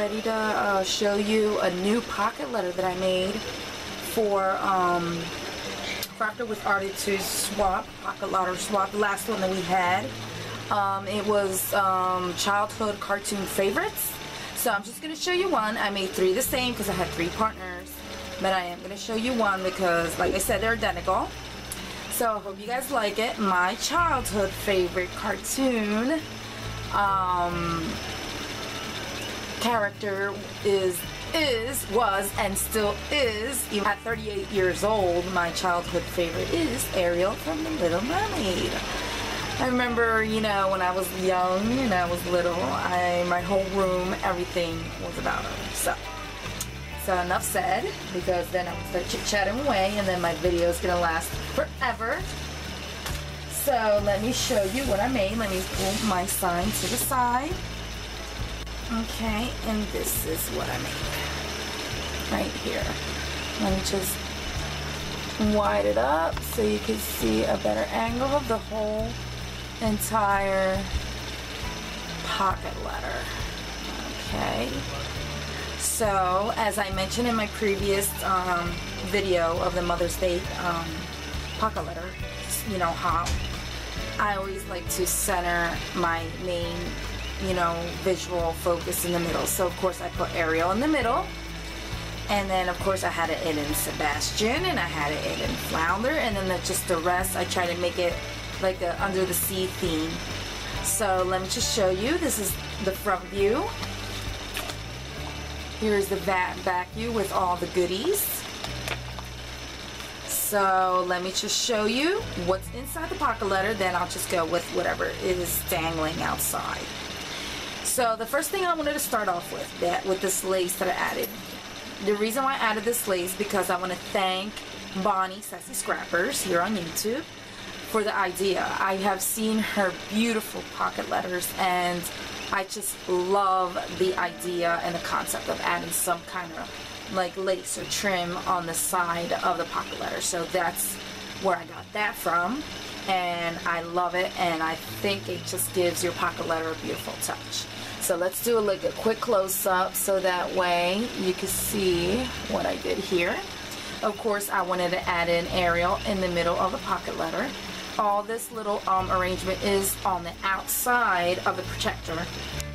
ready to show you a new pocket letter that I made for After with Artitude Swap, pocket letter swap, the last one that we had. It was childhood cartoon favorites. So I'm just going to show you one. I made 3 the same because I had 3 partners. But I am going to show you one because, like I said, they're identical. So I hope you guys like it. My childhood favorite cartoon character was, and still is, even at 38 years old, my childhood favorite is Ariel from The Little Mermaid. I remember, you know, when I was young and I was little, my whole room, everything was about her. So enough said, because then I would start chit-chatting away and then my video is going to last forever. So let me show you what I made. Let me pull my sign to the side. Okay, and this is what I made right here. Let me just wide it up so you can see a better angle of the whole entire pocket letter. Okay, so as I mentioned in my previous video of the Mother's Day pocket letter, you know, how I always like to center my main, you know, visual focus in the middle. So of course I put Ariel in the middle, and then of course I had it in Sebastian, and I had it in Flounder, and then just the rest I try to make it like a under the sea theme. So let me just show you. This is the front view. Here's the back view with all the goodies. So let me just show you what's inside the pocket letter, then I'll just go with whatever is dangling outside. So the first thing I wanted to start off with this lace that I added. The reason why I added this lace because I want to thank Bonnie Sassy Scrappers here on YouTube for the idea. I have seen her beautiful pocket letters and I just love the idea and the concept of adding some kind of like lace or trim on the side of the pocket letter. So that's where I got that from, and I love it, and I think it just gives your pocket letter a beautiful touch. So let's do a quick close-up so that way you can see what I did here. Of course, I wanted to add in Ariel in the middle of the pocket letter. All this little arrangement is on the outside of the protector.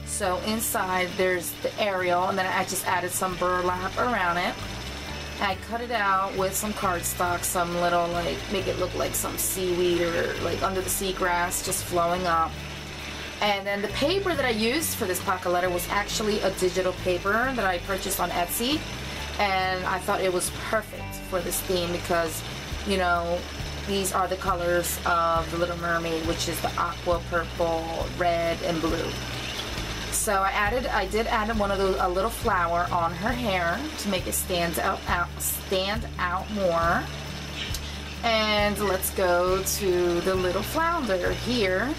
So inside there's the Ariel, and then I just added some burlap around it. I cut it out with some cardstock, some little, like, make it look like some seaweed or like under the seagrass just flowing up. And then the paper that I used for this pocket letter was actually a digital paper that I purchased on Etsy, and I thought it was perfect for this theme because, you know, these are the colors of The Little Mermaid, which is the aqua, purple, red, and blue. So I did add one of those, a little flower on her hair to make it stand out more. And let's go to the little flounder here.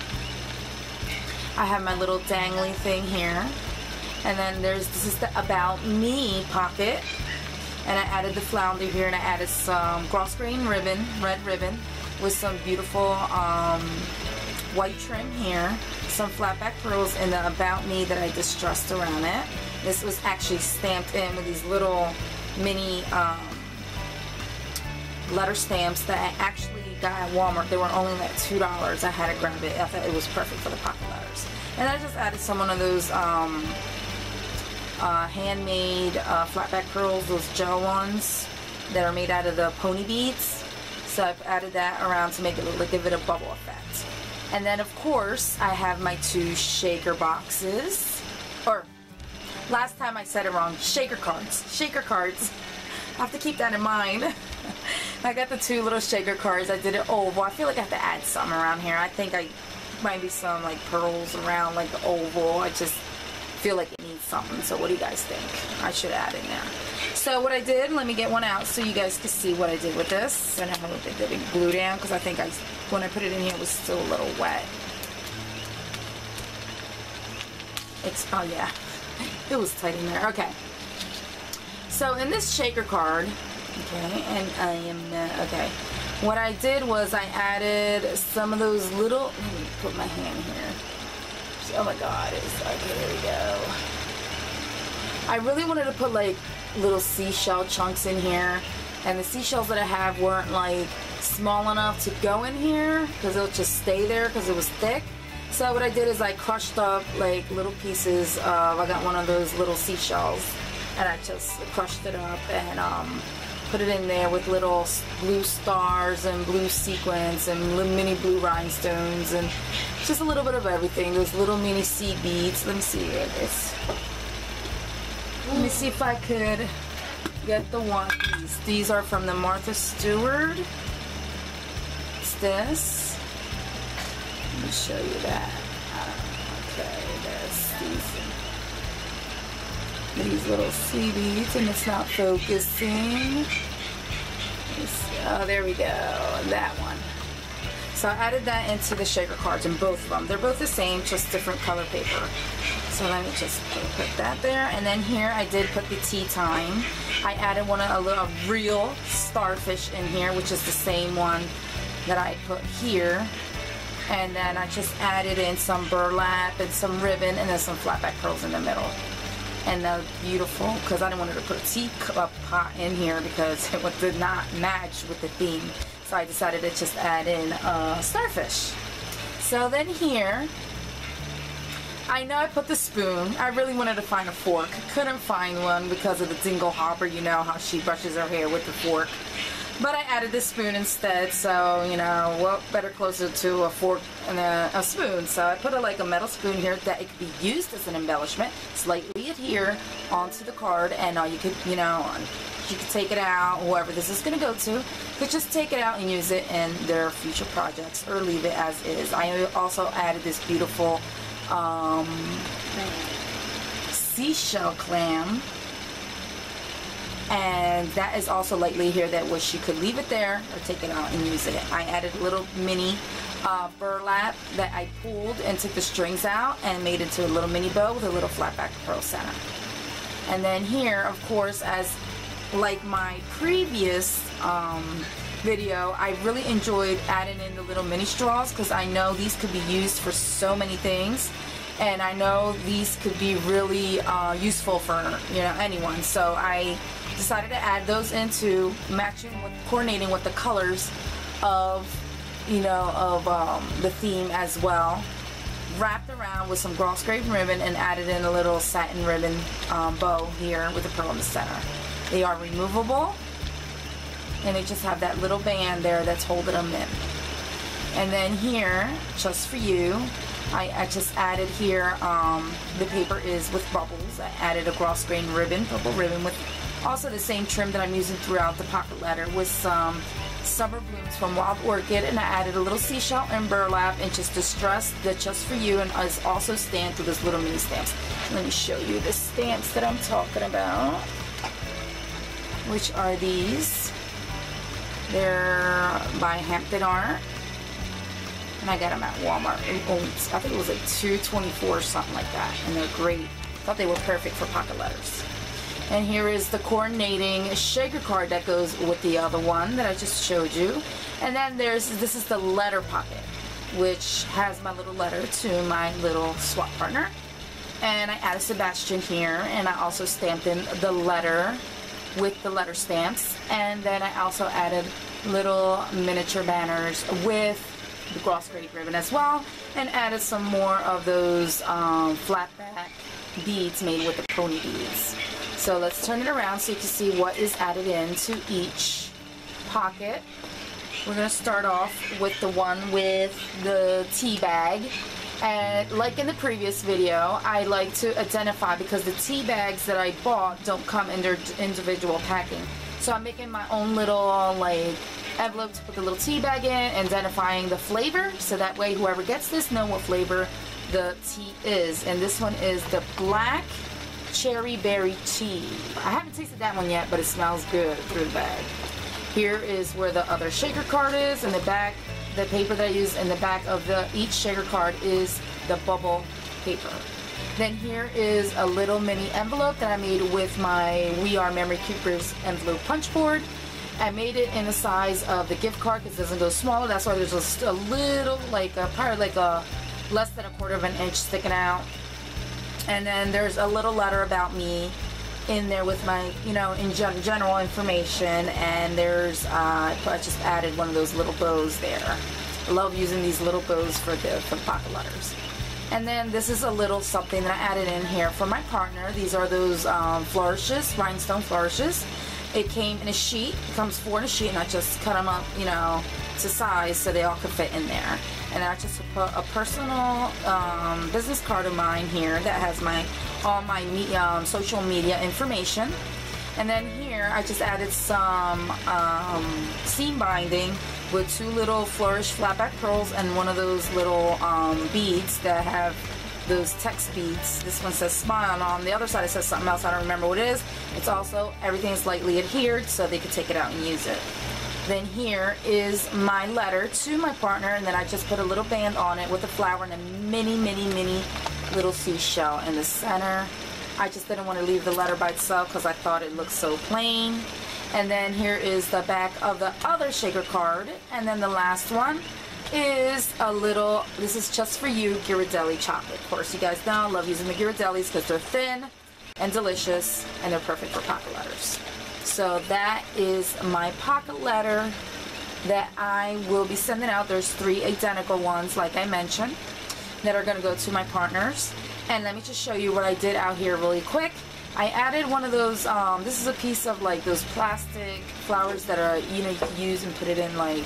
I have my little dangly thing here, and then this is the About Me pocket, and I added the flounder here, and I added some grosgrain ribbon, red ribbon, with some beautiful white trim here, some flat back pearls, and the About Me that I distressed around it. This was actually stamped in with these little mini letter stamps that I actually got at Walmart. They were only like $2. I had to grab it. I thought it was perfect for the pocket letters. And I just added some one of those handmade flat back pearls, those gel ones that are made out of the pony beads. So I've added that around to make it look like, give it a bubble effect. And then of course I have my 2 shaker boxes, or last time I said it wrong, shaker cards. Shaker cards. I have to keep that in mind. I got the 2 little shaker cards. I did it oval. I feel like I have to add something around here. I think I might be some like pearls around like the oval. I just feel like it needs something. So what do you guys think I should add in there? So what I did, let me get one out so you guys can see what I did with this. And I don't think they didn't glue down because I think when I put it in here it was still a little wet. Oh yeah, it was tight in there. Okay. So in this shaker card, okay, and I am, okay, what I did was I added some of those little, let me put my hand here. Oh my god, okay, there we go. I really wanted to put like little seashell chunks in here, and the seashells that I have weren't like small enough to go in here because it'll just stay there because it was thick. So what I did is I crushed up like little pieces of, I got one of those little seashells, and I just crushed it up and put it in there with little blue stars and blue sequins and little mini blue rhinestones and just a little bit of everything. Those little mini sea beads. Let me see here. Let me see if I could get the one. These are from the Martha Stewart. It's this. Let me show you that. Okay, there's these little sea beads, and it's not focusing. Oh, there we go, that one. So I added that into the shaker cards in both of them. They're both the same, just different color paper. So let me just put that there, and then here I did put the tea time. I added a real starfish in here, which is the same one that I put here. And then I just added in some burlap and some ribbon and then some flat back pearls in the middle. And that was beautiful because I didn't want to put a teacup pot in here because it did not match with the theme. So I decided to just add in starfish. So then here, I know I put the spoon. I really wanted to find a fork. Couldn't find one because of the dingle hopper. You know how she brushes her hair with the fork. But I added the spoon instead, so, you know, what better closer to a fork and a spoon. So I put like a metal spoon here that it could be used as an embellishment, slightly adhere onto the card, and you could, you know, you could take it out, whoever this is going to go to, could just take it out and use it in their future projects or leave it as is. I also added this beautiful seashell clam. And that is also lightly here that she could leave it there or take it out and use it. I added a little mini burlap that I pulled and took the strings out and made into a little mini bow with a little flat back pearl center. And then here, of course, as like my previous video, I really enjoyed adding in the little mini straws because I know these could be used for so many things. And I know these could be really useful for, you know, anyone. So I decided to add those into coordinating with the colors of, you know, of the theme as well. Wrapped around with some gloss grain ribbon and added in a little satin ribbon bow here with a pearl in the center. They are removable, and they just have that little band there that's holding them in. And then here, just for you, I just added here, the paper is with bubbles. I added a gloss grain ribbon, purple ribbon, with also the same trim that I'm using throughout the pocket letter with some summer blooms from Wild Orchid, and I added a little seashell and burlap and just distressed the just for you, and is also stamped with those little mini stamps. Let me show you the stamps that I'm talking about, which are these. They're by Hampton Art. And I got them at Walmart. I think it was like $2.24 or something like that. And they're great. I thought they were perfect for pocket letters. And here is the coordinating shaker card that goes with the other one that I just showed you. And then this is the letter pocket, which has my little letter to my little swap partner. And I added Sebastian here, and I also stamped in the letter with the letter stamps. And then I also added little miniature banners with the gloss grain ribbon as well, and added some more of those flat back beads made with the pony beads. So let's turn it around so you can see what is added into each pocket. We're going to start off with the one with the tea bag. And like in the previous video, I like to identify, because the tea bags that I bought don't come in their individual packing. So I'm making my own little like envelope to put the little tea bag in, identifying the flavor, so that way whoever gets this know what flavor the tea is. And this one is the black cherry berry tea. I haven't tasted that one yet, but it smells good through the bag. Here is where the other shaker card is. In the back, the paper that I use in the back of each shaker card is the bubble paper. Then here is a little mini envelope that I made with my We Are Memory Keepers envelope punch board. I made it in the size of the gift card because it doesn't go smaller. That's why there's just a little, probably like a less than 1/4 of an inch sticking out. And then there's a little letter about me in there with my, in general information. And there's, I just added one of those little bows there. I love using these little bows for the pocket letters. And then this is a little something that I added in here for my partner. These are those flourishes, rhinestone flourishes. It came in a sheet. It comes 4 in a sheet, and I just cut them up, to size so they all could fit in there. And I just put a personal business card of mine here that has all my social media information. And then here I just added some seam binding with 2 little flourish flatback pearls and one of those little beads that have those text beads. This one says smile, and on the other side it says something else. I don't remember what it is. It's also, everything's lightly adhered so they could take it out and use it. Then here is my letter to my partner, and then I just put a little band on it with a flower and a mini little seashell in the center. I just didn't want to leave the letter by itself because I thought it looked so plain. And then here is the back of the other shaker card. And then the last one is a little, this is just for you, Ghirardelli chocolate. Of course, you guys know I love using the Ghirardellis because they're thin and delicious and they're perfect for pocket letters. So that is my pocket letter that I will be sending out. There's 3 identical ones, like I mentioned, that are going to go to my partners. And let me just show you what I did out here really quick. I added one of those, this is a piece of like those plastic flowers that are, you can use and put it in, like,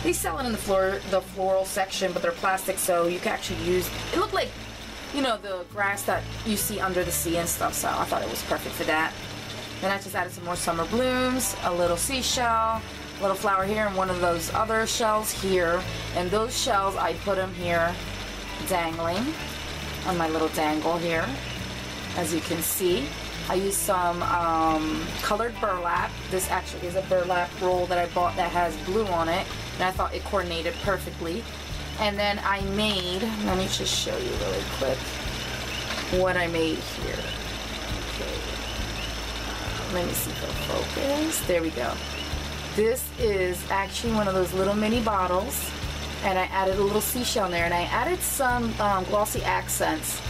they sell it in the floral section, but they're plastic, so you can actually use, it looked like, the grass that you see under the sea and stuff, so I thought it was perfect for that. Then I just added some more summer blooms, a little seashell, a little flower here, and one of those other shells here. And those shells, I put them here dangling on my little dangle here, as you can see. I used some colored burlap. This actually is a burlap roll that I bought that has blue on it, and I thought it coordinated perfectly. And then I made, let me just show you really quick what I made here. Okay. Let me see if it'll focus. There we go. This is actually one of those little mini bottles, and I added a little seashell in there, and I added some glossy accents.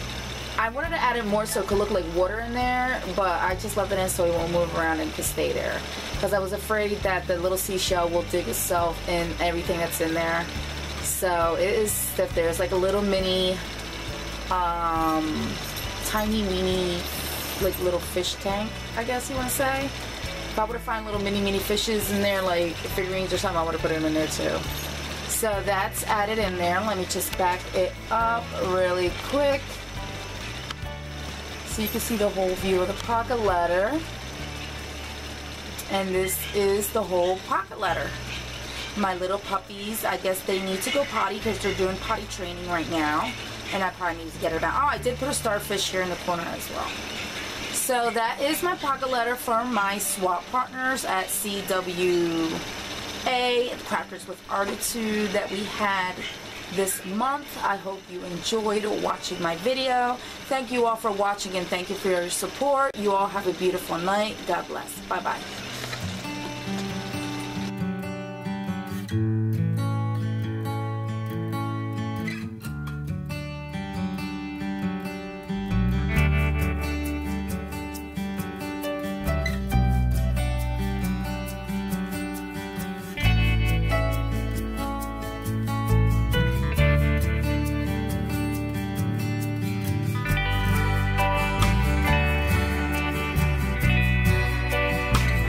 I wanted to add it more so it could look like water in there, but I just left it in so it won't move around and could stay there, because I was afraid that the little seashell will dig itself in everything that's in there. So it is stiff there. It's like a little mini, tiny weeny, like little fish tank, I guess you want to say. If I were to find little mini fishes in there, like figurines or something, I would have put them in there too. So that's added in there. Let me just back it up really quick so you can see the whole view of the pocket letter. And this is the whole pocket letter. My little puppies, I guess they need to go potty because they're doing potty training right now, and I probably need to get it out. Oh, I did put a starfish here in the corner as well. So that is my pocket letter for my swap partners at CWA, Crafters with Artitude, that we had this month. I hope you enjoyed watching my video. Thank you all for watching, and thank you for your support. You all have a beautiful night. God bless. Bye-bye.